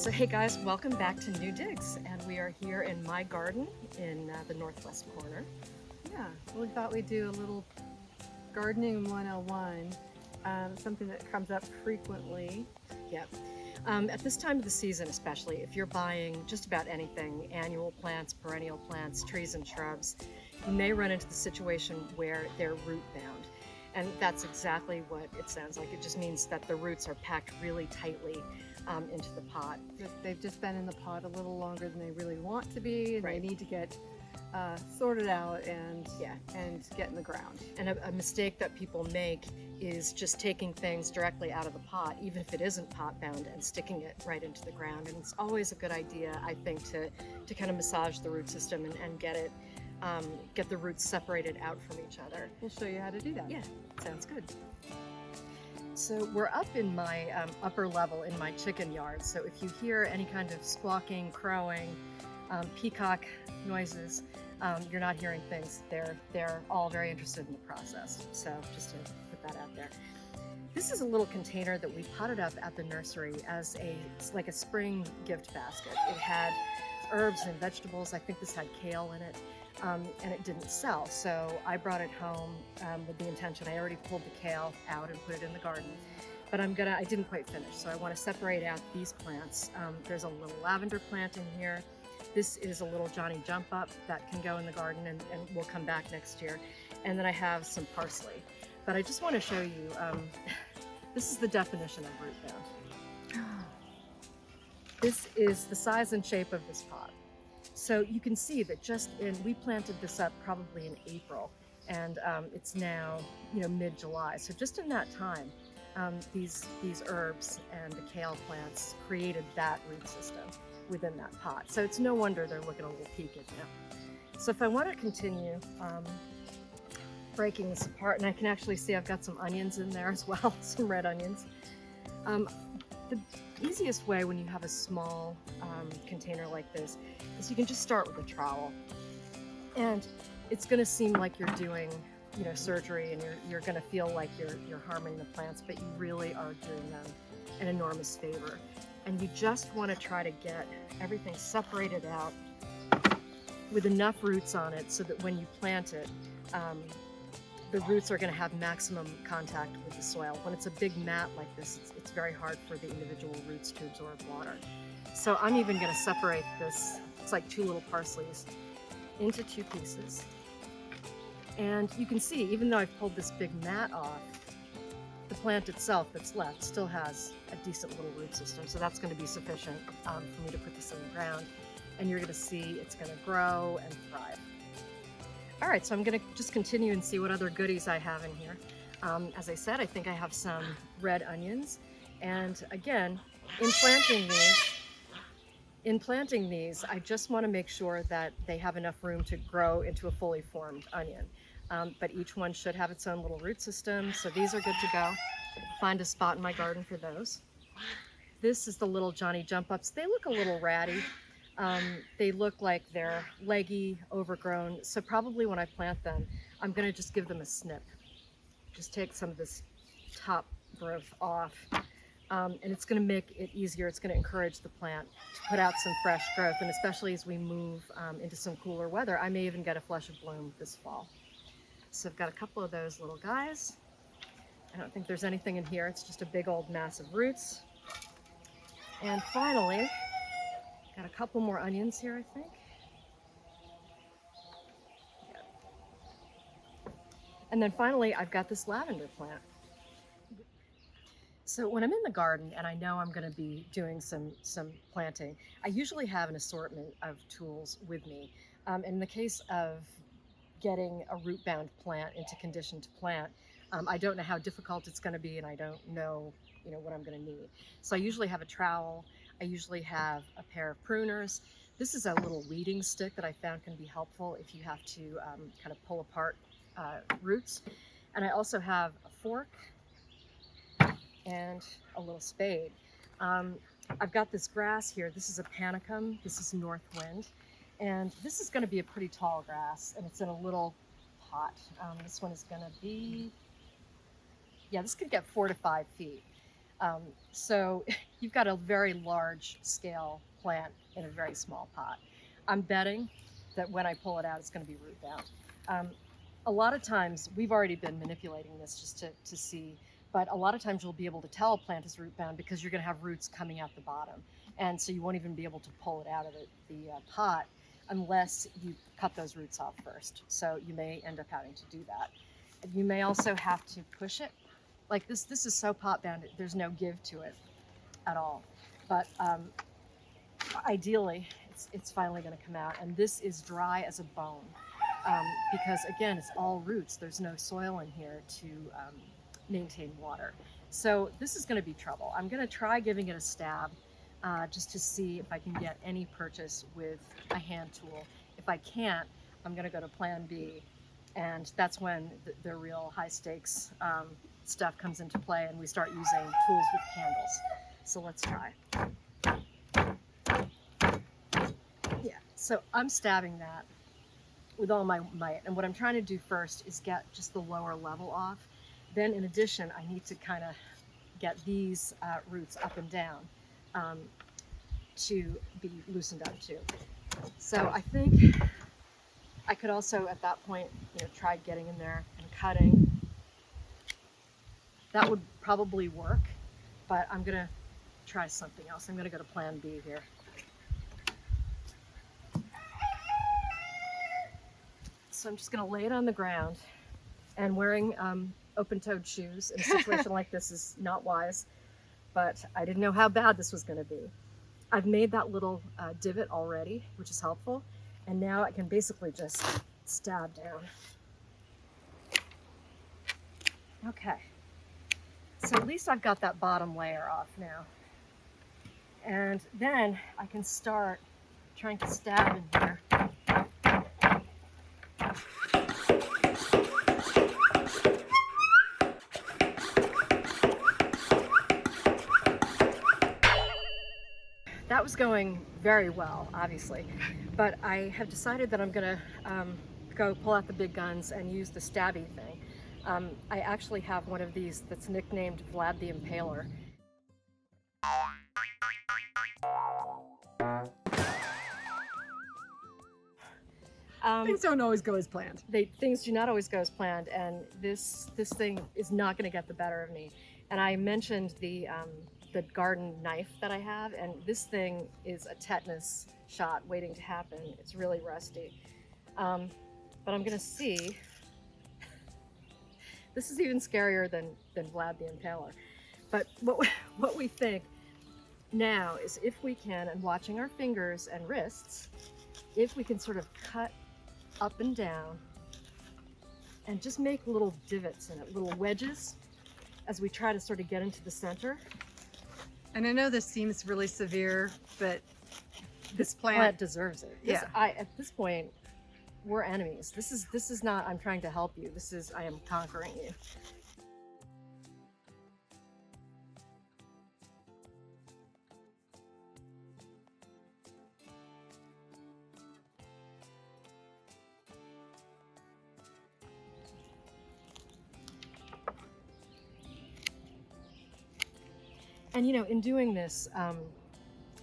So hey guys, welcome back to New Digs, and we are here in my garden in the northwest corner. Yeah, we thought we'd do a little gardening 101, something that comes up frequently. Yep. At this time of the season especially, if you're buying just about anything, annual plants, perennial plants, trees and shrubs, you may run into the situation where they're root bound. And that's exactly what it sounds like. It just means that the roots are packed really tightly into the pot. They've just been in the pot a little longer than they really want to be, and Right. they need to get sorted out and Yeah. and get in the ground. And a mistake that people make is just taking things directly out of the pot, even if it isn't pot bound, and sticking it right into the ground. And it's always a good idea, I think, to kind of massage the root system and get the roots separated out from each other. We'll show you how to do that. Yeah, sounds good. So we're up in my upper level in my chicken yard. So if you hear any kind of squawking, crowing, peacock noises, you're not hearing things. They're all very interested in the process. So just to put that out there. This is a little container that we potted up at the nursery as like a spring gift basket. It had herbs and vegetables. I think this had kale in it. And it didn't sell, so I brought it home with the intention. I already pulled the kale out and put it in the garden, but I didn't quite finish, so I want to separate out these plants. There's a little lavender plant in here. This is a little Johnny Jump Up that can go in the garden and will come back next year. And then I have some parsley, but I just want to show you, this is the definition of root bound. This is the size and shape of this pot. So you can see that we planted this up probably in April, and it's now, mid-July. So just in that time, these herbs and the kale plants created that root system within that pot. So it's no wonder they're looking a little peaked now. So if I want to continue breaking this apart, and I can actually see I've got some onions in there as well, some red onions. The easiest way when you have a small container like this is you can just start with a trowel, and it's going to seem like you're doing surgery, and you're going to feel like you're harming the plants, but you really are doing them an enormous favor. And you just want to try to get everything separated out with enough roots on it so that when you plant it, the roots are going to have maximum contact with the soil. When it's a big mat like this, it's very hard for the individual roots to absorb water. So I'm even going to separate this, it's like two little parsleys, into two pieces. And you can see, even though I've pulled this big mat off, the plant itself that's left still has a decent little root system. So that's going to be sufficient for me to put this in the ground. And you're going to see it's going to grow and thrive. All right, so I'm going to just continue and see what other goodies I have in here. As I said, I think I have some red onions. And again, in planting these, I just want to make sure that they have enough room to grow into a fully formed onion. But each one should have its own little root system, so these are good to go. Find a spot in my garden for those. This is the little Johnny Jump Ups. They look a little ratty. They look like they're leggy, overgrown, so probably when I plant them, I'm going to just give them a snip. Just take some of this top growth off, and it's going to make it easier. It's going to encourage the plant to put out some fresh growth, and especially as we move into some cooler weather, I may even get a flush of bloom this fall. So I've got a couple of those little guys. I don't think there's anything in here. It's just a big old mass of roots. And finally, got a couple more onions here, I think. Yeah. And then finally, I've got this lavender plant. So when I'm in the garden and I know I'm going to be doing some planting, I usually have an assortment of tools with me. In the case of getting a root-bound plant into condition to plant, I don't know how difficult it's going to be, and I don't know, what I'm going to need. So I usually have a trowel. I usually have a pair of pruners. This is a little weeding stick that I found can be helpful if you have to kind of pull apart roots. And I also have a fork and a little spade. I've got this grass here. This is a panicum. This is north wind. And this is going to be a pretty tall grass, and it's in a little pot. This one is going to be, this could get 4 to 5 feet. So you've got a very large scale plant in a very small pot. I'm betting that when I pull it out, it's going to be root bound. Um, a lot of times, we've already been manipulating this just to see, but a lot of times you'll be able to tell a plant is root bound because you're going to have roots coming out the bottom. And so you won't even be able to pull it out of the pot unless you cut those roots off first. So you may end up having to do that. You may also have to push it. Like this is so pot bound, there's no give to it at all. But ideally, it's finally going to come out, and this is dry as a bone because again, it's all roots. There's no soil in here to maintain water. So this is going to be trouble. I'm going to try giving it a stab just to see if I can get any purchase with a hand tool. If I can't, I'm going to go to Plan B, and that's when the real high stakes stuff comes into play, and we start using tools with handles. So let's try. Yeah, so I'm stabbing that with all my might. And what I'm trying to do first is get just the lower level off. Then in addition, I need to kind of get these roots up and down to be loosened up too. So I think I could also at that point, try getting in there and cutting. That would probably work, but I'm gonna try something else. I'm gonna go to Plan B here. So I'm just gonna lay it on the ground, and wearing open-toed shoes in a situation like this is not wise, but I didn't know how bad this was gonna be. I've made that little divot already, which is helpful, and now I can basically just stab down. Okay, so at least I've got that bottom layer off now. And then I can start trying to stab in here. That was going very well, obviously, but I have decided that I'm gonna go pull out the big guns and use the stabby thing. I actually have one of these that's nicknamed Vlad the Impaler. Things don't always go as planned. Things do not always go as planned, and this thing is not going to get the better of me. And I mentioned the garden knife that I have, and this thing is a tetanus shot waiting to happen. It's really rusty, but I'm going to see. This is even scarier than Vlad the Impaler. But what we think now is if we can, and watching our fingers and wrists, if we can sort of cut up and down and just make little divots in it, little wedges, as we try to sort of get into the center. And I know this seems really severe, but This plant deserves it. Yeah. At this point, we're enemies. This is not, I'm trying to help you. This is, I am conquering you. And in doing this,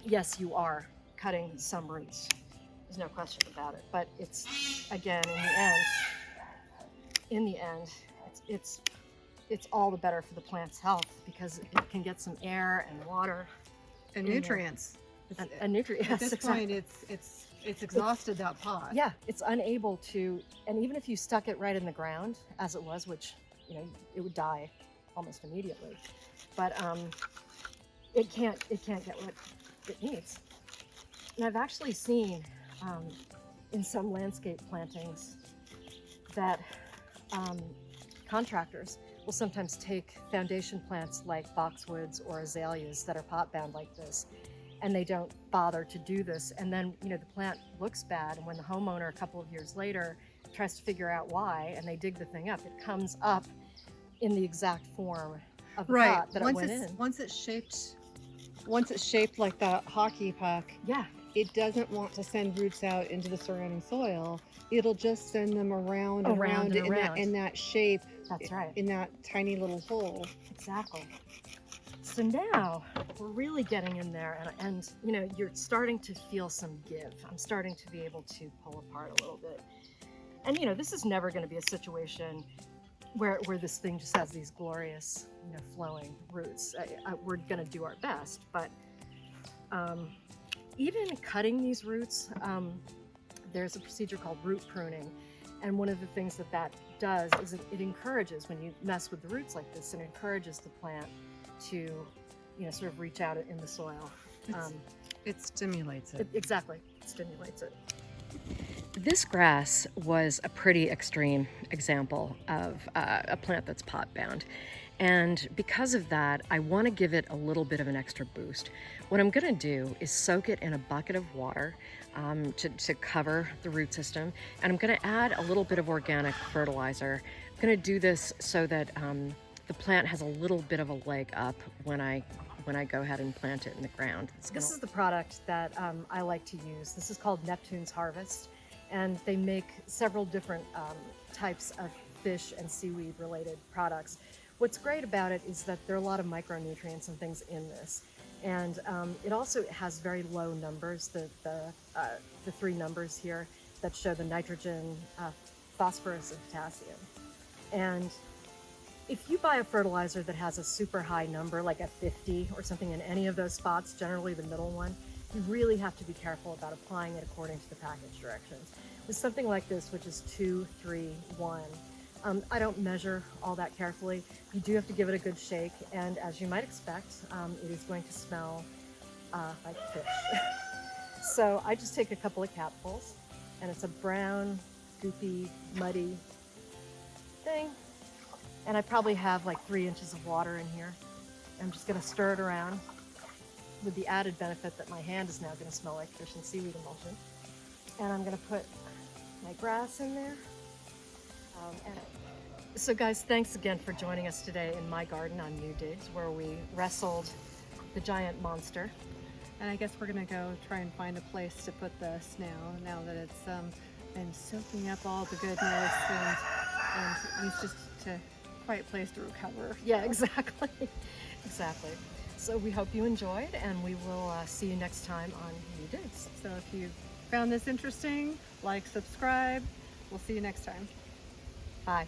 yes, you are cutting some roots. There's no question about it. But it's, again, in the end, it's all the better for the plant's health because it can get some air and water and nutrients. And nutrients. At this point, it's exhausted that pot. Yeah, it's unable to. And even if you stuck it right in the ground, as it was, which it would die almost immediately. But it can't get what it needs. And I've actually seen in some landscape plantings that contractors will sometimes take foundation plants like boxwoods or azaleas that are pot bound like this, and they don't bother to do this. And then the plant looks bad, and when the homeowner a couple of years later tries to figure out why, and they dig the thing up, it comes up in the exact form of the pot that it went in. Once it's shaped like that hockey puck, Yeah. it doesn't want to send roots out into the surrounding soil. It'll just send them around Around. in that shape. That's right. In that tiny little hole. Exactly. So now we're really getting in there, and you know, you're starting to feel some give. I'm starting to be able to pull apart a little bit. And you know, this is never going to be a situation where this thing just has these glorious, you know, flowing roots. We're going to do our best, but um, even cutting these roots, there's a procedure called root pruning. And one of the things that that does is it encourages, when you mess with the roots like this, it encourages the plant to, you know, sort of reach out in the soil. It stimulates it. Exactly, it stimulates it. This grass was a pretty extreme example of a plant that's pot bound. And because of that, I want to give it a little bit of an extra boost. What I'm going to do is soak it in a bucket of water to cover the root system. And I'm going to add a little bit of organic fertilizer. I'm going to do this so that the plant has a little bit of a leg up when I go ahead and plant it in the ground. This is the product that I like to use. This is called Neptune's Harvest. And they make several different types of fish and seaweed related products. What's great about it is that there are a lot of micronutrients and things in this. And it also has very low numbers, the three numbers here that show the nitrogen, phosphorus, and potassium. And if you buy a fertilizer that has a super high number, like a 50 or something in any of those spots, generally the middle one, you really have to be careful about applying it according to the package directions. With something like this, which is 2, 3, 1, I don't measure all that carefully. You do have to give it a good shake, and as you might expect, it is going to smell like fish. So I just take a couple of capfuls, and it's a brown, goopy, muddy thing. And I probably have like 3 inches of water in here. I'm just gonna stir it around with the added benefit that my hand is now gonna smell like fish and seaweed emulsion. And I'm gonna put my grass in there. So guys, thanks again for joining us today in my garden on New Digs, where we wrestled the giant monster. And I guess we're gonna go try and find a place to put this now that it's been soaking up all the goodness and needs just a quiet place to recover. Yeah, exactly. Exactly. So we hope you enjoyed, and we will see you next time on New Digs. So if you found this interesting, like, subscribe. We'll see you next time. Bye.